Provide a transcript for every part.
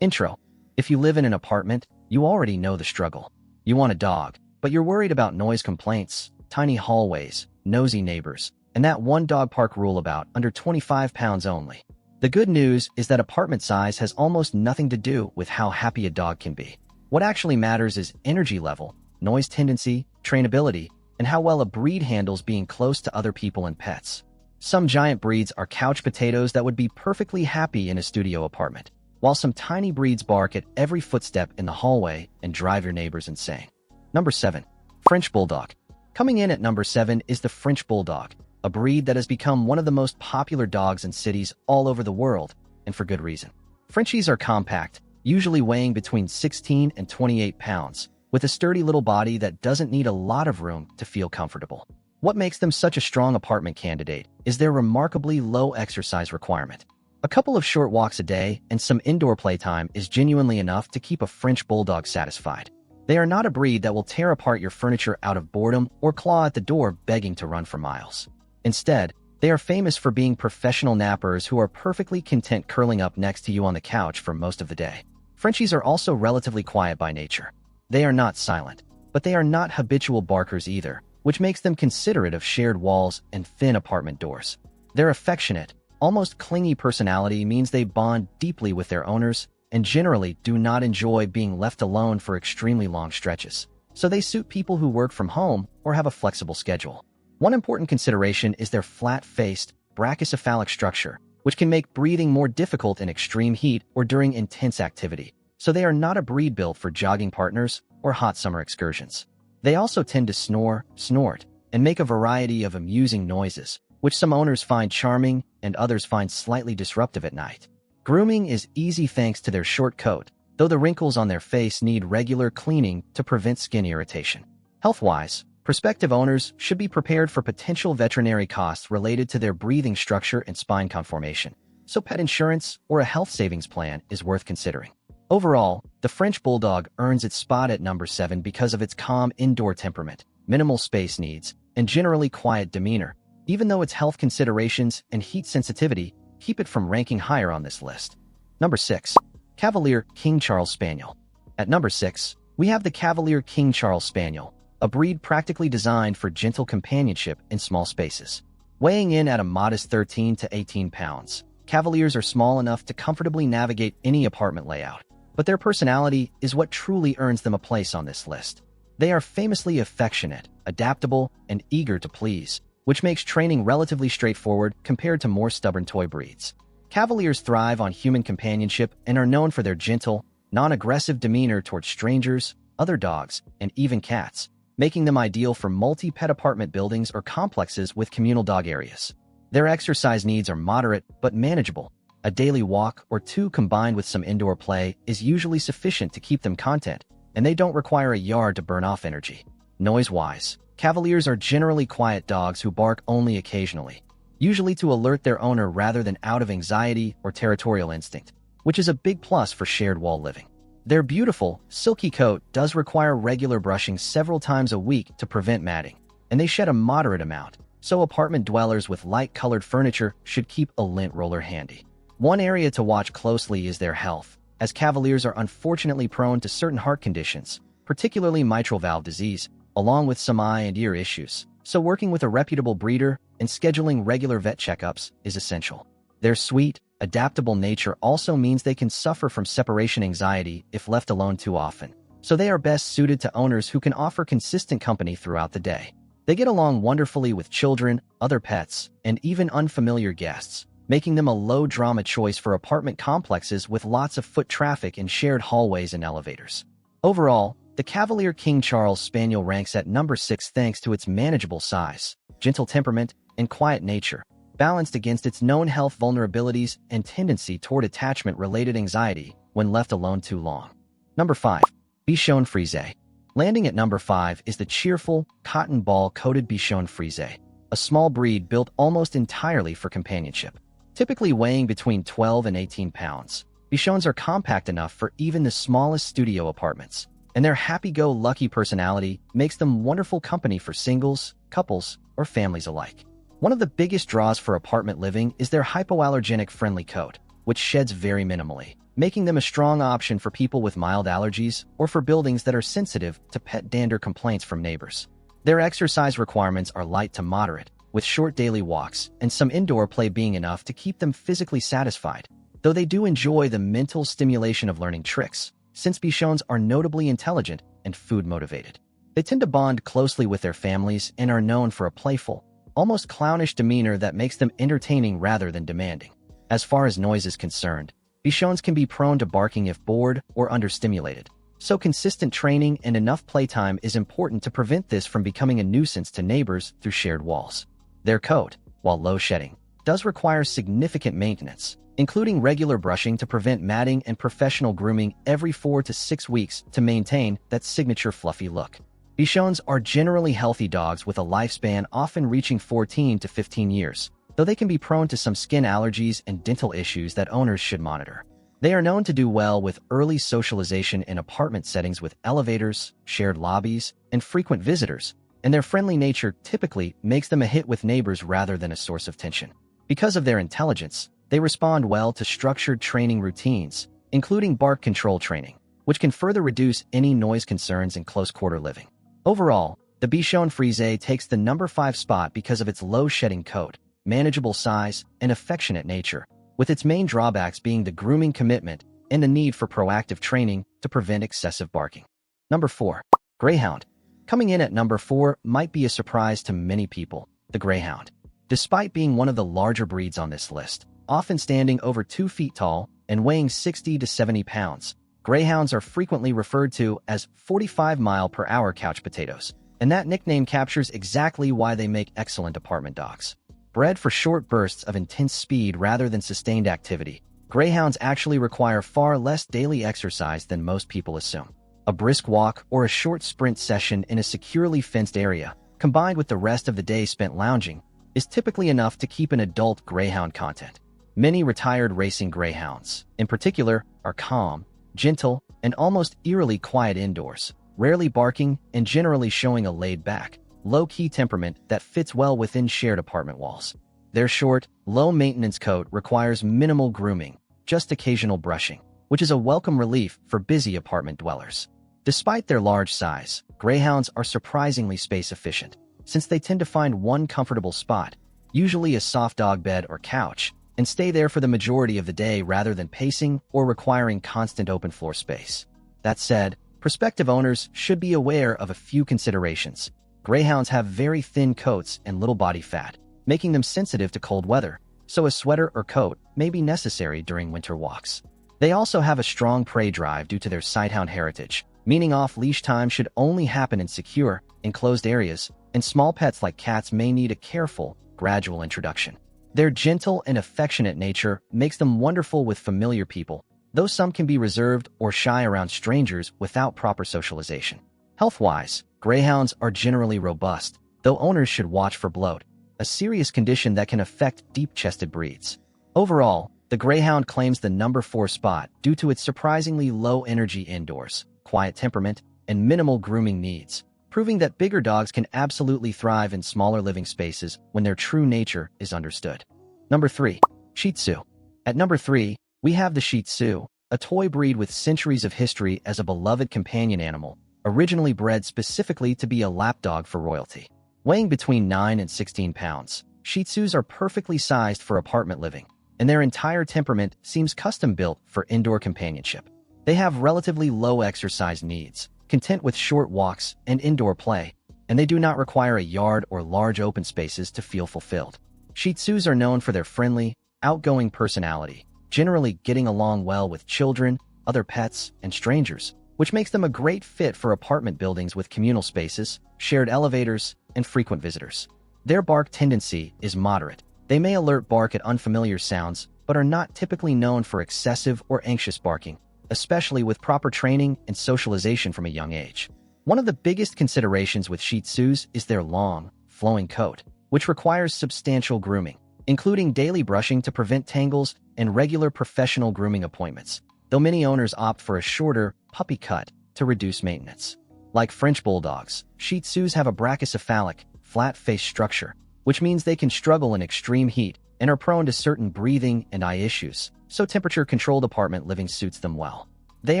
Intro. If you live in an apartment, you already know the struggle. You want a dog, but you're worried about noise complaints, tiny hallways, nosy neighbors, and that one dog park rule about under 25 pounds only. The good news is that apartment size has almost nothing to do with how happy a dog can be. What actually matters is energy level, noise tendency, trainability, and how well a breed handles being close to other people and pets. Some giant breeds are couch potatoes that would be perfectly happy in a studio apartment, while some tiny breeds bark at every footstep in the hallway and drive your neighbors insane. Number 7. French Bulldog. Coming in at number 7 is the French Bulldog, a breed that has become one of the most popular dogs in cities all over the world, and for good reason. Frenchies are compact, usually weighing between 16 and 28 pounds, with a sturdy little body that doesn't need a lot of room to feel comfortable. What makes them such a strong apartment candidate is their remarkably low exercise requirement. A couple of short walks a day and some indoor playtime is genuinely enough to keep a French Bulldog satisfied. They are not a breed that will tear apart your furniture out of boredom or claw at the door begging to run for miles. Instead, they are famous for being professional nappers who are perfectly content curling up next to you on the couch for most of the day. Frenchies are also relatively quiet by nature. They are not silent, but they are not habitual barkers either, which makes them considerate of shared walls and thin apartment doors. Their affectionate, almost clingy personality means they bond deeply with their owners and generally do not enjoy being left alone for extremely long stretches. So they suit people who work from home or have a flexible schedule. One important consideration is their flat-faced, brachycephalic structure, which can make breathing more difficult in extreme heat or during intense activity. So they are not a breed built for jogging partners or hot summer excursions. They also tend to snore, snort, and make a variety of amusing noises, which some owners find charming and others find slightly disruptive at night. Grooming is easy thanks to their short coat, though the wrinkles on their face need regular cleaning to prevent skin irritation. Health-wise, prospective owners should be prepared for potential veterinary costs related to their breathing structure and spine conformation, so pet insurance or a health savings plan is worth considering. Overall, the French Bulldog earns its spot at number 7 because of its calm indoor temperament, minimal space needs, and generally quiet demeanor, even though its health considerations and heat sensitivity keep it from ranking higher on this list. Number 6. Cavalier King Charles Spaniel. At number 6, we have the Cavalier King Charles Spaniel, a breed practically designed for gentle companionship in small spaces. Weighing in at a modest 13 to 18 pounds, Cavaliers are small enough to comfortably navigate any apartment layout, but their personality is what truly earns them a place on this list. They are famously affectionate, adaptable, and eager to please, which makes training relatively straightforward compared to more stubborn toy breeds. Cavaliers thrive on human companionship and are known for their gentle, non-aggressive demeanor towards strangers, other dogs, and even cats, making them ideal for multi-pet apartment buildings or complexes with communal dog areas. Their exercise needs are moderate but manageable. A daily walk or two combined with some indoor play is usually sufficient to keep them content, and they don't require a yard to burn off energy. Noise-wise, Cavaliers are generally quiet dogs who bark only occasionally, usually to alert their owner rather than out of anxiety or territorial instinct, which is a big plus for shared wall living. Their beautiful, silky coat does require regular brushing several times a week to prevent matting, and they shed a moderate amount, so apartment dwellers with light-colored furniture should keep a lint roller handy. One area to watch closely is their health, as Cavaliers are unfortunately prone to certain heart conditions, particularly mitral valve disease, along with some eye and ear issues, so working with a reputable breeder and scheduling regular vet checkups is essential. Their sweet, adaptable nature also means they can suffer from separation anxiety if left alone too often, so they are best suited to owners who can offer consistent company throughout the day. They get along wonderfully with children, other pets, and even unfamiliar guests, making them a low-drama choice for apartment complexes with lots of foot traffic and shared hallways and elevators. Overall, the Cavalier King Charles Spaniel ranks at number 6 thanks to its manageable size, gentle temperament, and quiet nature, balanced against its known health vulnerabilities and tendency toward attachment-related anxiety when left alone too long. Number 5. Bichon Frise. Landing at number 5 is the cheerful, cotton ball-coated Bichon Frise, a small breed built almost entirely for companionship. Typically weighing between 12 and 18 pounds, Bichons are compact enough for even the smallest studio apartments, and their happy-go-lucky personality makes them wonderful company for singles, couples, or families alike. One of the biggest draws for apartment living is their hypoallergenic friendly coat, which sheds very minimally, making them a strong option for people with mild allergies or for buildings that are sensitive to pet dander complaints from neighbors. Their exercise requirements are light to moderate, with short daily walks and some indoor play being enough to keep them physically satisfied, though they do enjoy the mental stimulation of learning tricks, since Bichons are notably intelligent and food-motivated. They tend to bond closely with their families and are known for a playful, almost clownish demeanor that makes them entertaining rather than demanding. As far as noise is concerned, Bichons can be prone to barking if bored or understimulated, so consistent training and enough playtime is important to prevent this from becoming a nuisance to neighbors through shared walls. Their coat, while low-shedding, does require significant maintenance, including regular brushing to prevent matting and professional grooming every 4 to 6 weeks to maintain that signature fluffy look. Bichons are generally healthy dogs with a lifespan often reaching 14 to 15 years, though they can be prone to some skin allergies and dental issues that owners should monitor. They are known to do well with early socialization in apartment settings with elevators, shared lobbies, and frequent visitors, and their friendly nature typically makes them a hit with neighbors rather than a source of tension. Because of their intelligence, they respond well to structured training routines, including bark control training, which can further reduce any noise concerns in close-quarter living. Overall, the Bichon Frise takes the number 5 spot because of its low-shedding coat, manageable size, and affectionate nature, with its main drawbacks being the grooming commitment and the need for proactive training to prevent excessive barking. Number 4. Greyhound. Coming in at number 4 might be a surprise to many people, the Greyhound. Despite being one of the larger breeds on this list, often standing over 2 feet tall and weighing 60 to 70 pounds, Greyhounds are frequently referred to as 45-mile-per-hour couch potatoes, and that nickname captures exactly why they make excellent apartment dogs. Bred for short bursts of intense speed rather than sustained activity, Greyhounds actually require far less daily exercise than most people assume. A brisk walk or a short sprint session in a securely fenced area, combined with the rest of the day spent lounging, is typically enough to keep an adult Greyhound content. Many retired racing Greyhounds, in particular, are calm, gentle, and almost eerily quiet indoors, rarely barking and generally showing a laid-back, low-key temperament that fits well within shared apartment walls. Their short, low-maintenance coat requires minimal grooming, just occasional brushing, which is a welcome relief for busy apartment dwellers. Despite their large size, Greyhounds are surprisingly space-efficient, since they tend to find one comfortable spot, usually a soft dog bed or couch, and stay there for the majority of the day rather than pacing or requiring constant open floor space. That said, prospective owners should be aware of a few considerations. Greyhounds have very thin coats and little body fat, making them sensitive to cold weather, so a sweater or coat may be necessary during winter walks. They also have a strong prey drive due to their sighthound heritage, meaning off-leash time should only happen in secure, enclosed areas, and small pets like cats may need a careful, gradual introduction. Their gentle and affectionate nature makes them wonderful with familiar people, though some can be reserved or shy around strangers without proper socialization. Health-wise, Greyhounds are generally robust, though owners should watch for bloat, a serious condition that can affect deep-chested breeds. Overall, the Greyhound claims the number 4 spot due to its surprisingly low energy indoors, quiet temperament, and minimal grooming needs, proving that bigger dogs can absolutely thrive in smaller living spaces when their true nature is understood. Number 3. Shih Tzu. At number 3, we have the Shih Tzu, a toy breed with centuries of history as a beloved companion animal, originally bred specifically to be a lapdog for royalty. Weighing between 9 and 16 pounds, Shih Tzus are perfectly sized for apartment living, and their entire temperament seems custom-built for indoor companionship. They have relatively low exercise needs, content with short walks and indoor play, and they do not require a yard or large open spaces to feel fulfilled. Shih Tzus are known for their friendly, outgoing personality, generally getting along well with children, other pets, and strangers, which makes them a great fit for apartment buildings with communal spaces, shared elevators, and frequent visitors. Their bark tendency is moderate. They may alert bark at unfamiliar sounds, but are not typically known for excessive or anxious barking, especially with proper training and socialization from a young age. One of the biggest considerations with Shih Tzus is their long, flowing coat, which requires substantial grooming, including daily brushing to prevent tangles and regular professional grooming appointments, though many owners opt for a shorter, puppy cut to reduce maintenance. Like French bulldogs, Shih Tzus have a brachycephalic, flat face structure, which means they can struggle in extreme heat and are prone to certain breathing and eye issues, so temperature-controlled apartment living suits them well. They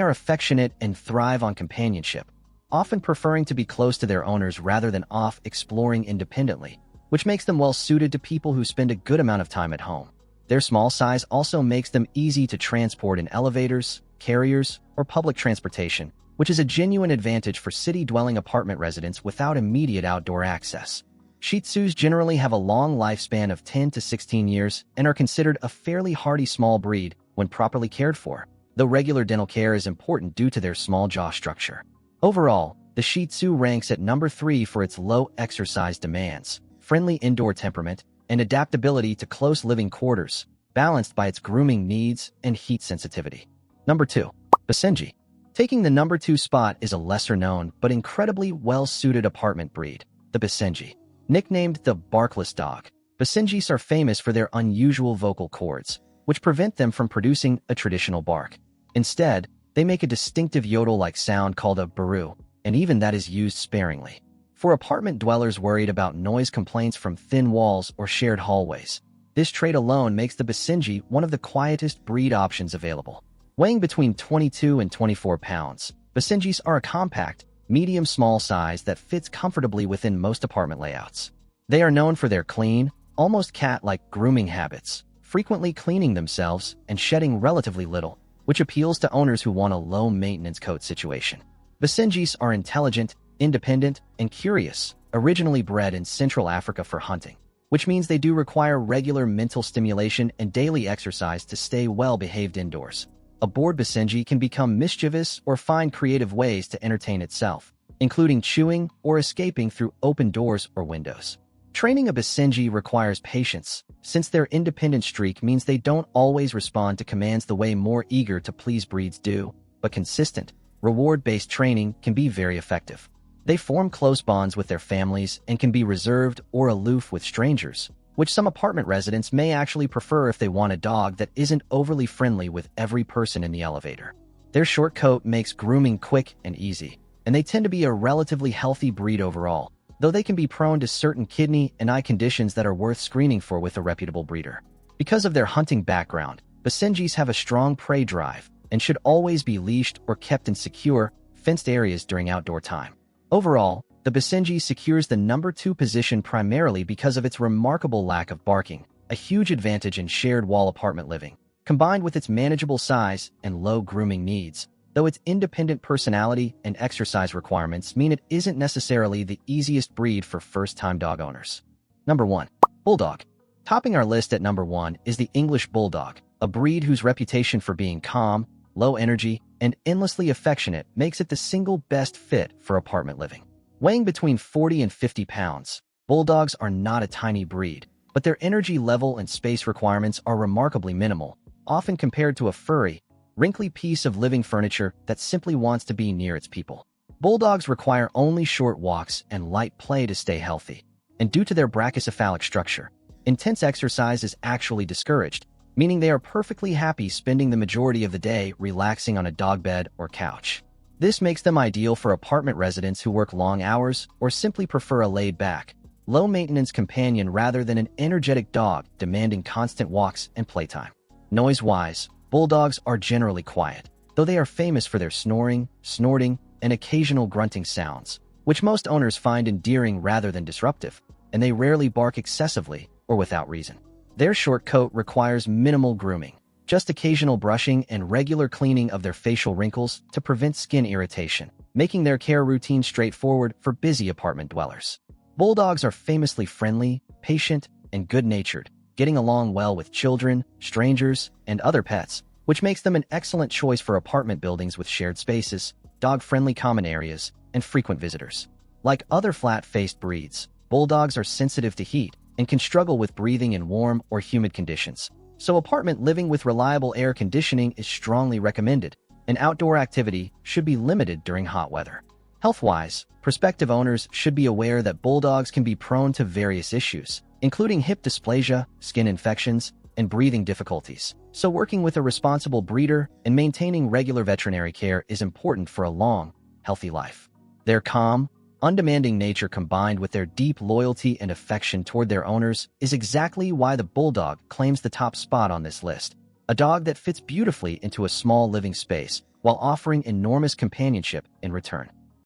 are affectionate and thrive on companionship, often preferring to be close to their owners rather than off exploring independently, which makes them well-suited to people who spend a good amount of time at home. Their small size also makes them easy to transport in elevators, carriers, or public transportation, which is a genuine advantage for city-dwelling apartment residents without immediate outdoor access. Shih Tzus generally have a long lifespan of 10 to 16 years and are considered a fairly hardy small breed when properly cared for, though regular dental care is important due to their small jaw structure. Overall, the Shih Tzu ranks at number 3 for its low exercise demands, friendly indoor temperament, and adaptability to close living quarters, balanced by its grooming needs and heat sensitivity. Number 2. Basenji. Taking the number 2 spot is a lesser-known but incredibly well-suited apartment breed, the Basenji. Nicknamed the barkless dog, Basenjis are famous for their unusual vocal cords, which prevent them from producing a traditional bark. Instead, they make a distinctive yodel-like sound called a baru, and even that is used sparingly. For apartment dwellers worried about noise complaints from thin walls or shared hallways, this trait alone makes the Basenji one of the quietest breed options available. Weighing between 22 and 24 pounds, Basenjis are a compact, medium-small size that fits comfortably within most apartment layouts. They are known for their clean, almost cat-like grooming habits, frequently cleaning themselves and shedding relatively little, which appeals to owners who want a low-maintenance coat situation. Basenjis are intelligent, independent, and curious, originally bred in Central Africa for hunting, which means they do require regular mental stimulation and daily exercise to stay well-behaved indoors. A bored Basenji can become mischievous or find creative ways to entertain itself, including chewing or escaping through open doors or windows. Training a Basenji requires patience, since their independent streak means they don't always respond to commands the way more eager-to-please breeds do, but consistent, reward-based training can be very effective. They form close bonds with their families and can be reserved or aloof with strangers, which some apartment residents may actually prefer if they want a dog that isn't overly friendly with every person in the elevator. Their short coat makes grooming quick and easy, and they tend to be a relatively healthy breed overall, though they can be prone to certain kidney and eye conditions that are worth screening for with a reputable breeder. Because of their hunting background, Basenjis have a strong prey drive and should always be leashed or kept in secure, fenced areas during outdoor time. Overall, the Basenji secures the number 2 position primarily because of its remarkable lack of barking, a huge advantage in shared wall apartment living, combined with its manageable size and low grooming needs, though its independent personality and exercise requirements mean it isn't necessarily the easiest breed for first-time dog owners. Number 1. Bulldog. Topping our list at number 1 is the English Bulldog, a breed whose reputation for being calm, low energy, and endlessly affectionate makes it the single best fit for apartment living. Weighing between 40 and 50 pounds, Bulldogs are not a tiny breed, but their energy level and space requirements are remarkably minimal, often compared to a furry, wrinkly piece of living furniture that simply wants to be near its people. Bulldogs require only short walks and light play to stay healthy, and due to their brachycephalic structure, intense exercise is actually discouraged, meaning they are perfectly happy spending the majority of the day relaxing on a dog bed or couch. This makes them ideal for apartment residents who work long hours or simply prefer a laid-back, low-maintenance companion rather than an energetic dog demanding constant walks and playtime. Noise-wise, Bulldogs are generally quiet, though they are famous for their snoring, snorting, and occasional grunting sounds, which most owners find endearing rather than disruptive, and they rarely bark excessively or without reason. Their short coat requires minimal grooming, just occasional brushing and regular cleaning of their facial wrinkles to prevent skin irritation, making their care routine straightforward for busy apartment dwellers. Bulldogs are famously friendly, patient, and good-natured, getting along well with children, strangers, and other pets, which makes them an excellent choice for apartment buildings with shared spaces, dog-friendly common areas, and frequent visitors. Like other flat-faced breeds, Bulldogs are sensitive to heat and can struggle with breathing in warm or humid conditions, so apartment living with reliable air conditioning is strongly recommended, and outdoor activity should be limited during hot weather. Health-wise, prospective owners should be aware that Bulldogs can be prone to various issues, including hip dysplasia, skin infections, and breathing difficulties, so working with a responsible breeder and maintaining regular veterinary care is important for a long, healthy life. Their calm, Undemanding nature combined with their deep loyalty and affection toward their owners is exactly why the Bulldog claims the top spot on this list. A dog that fits beautifully into a small living space while offering enormous companionship in return.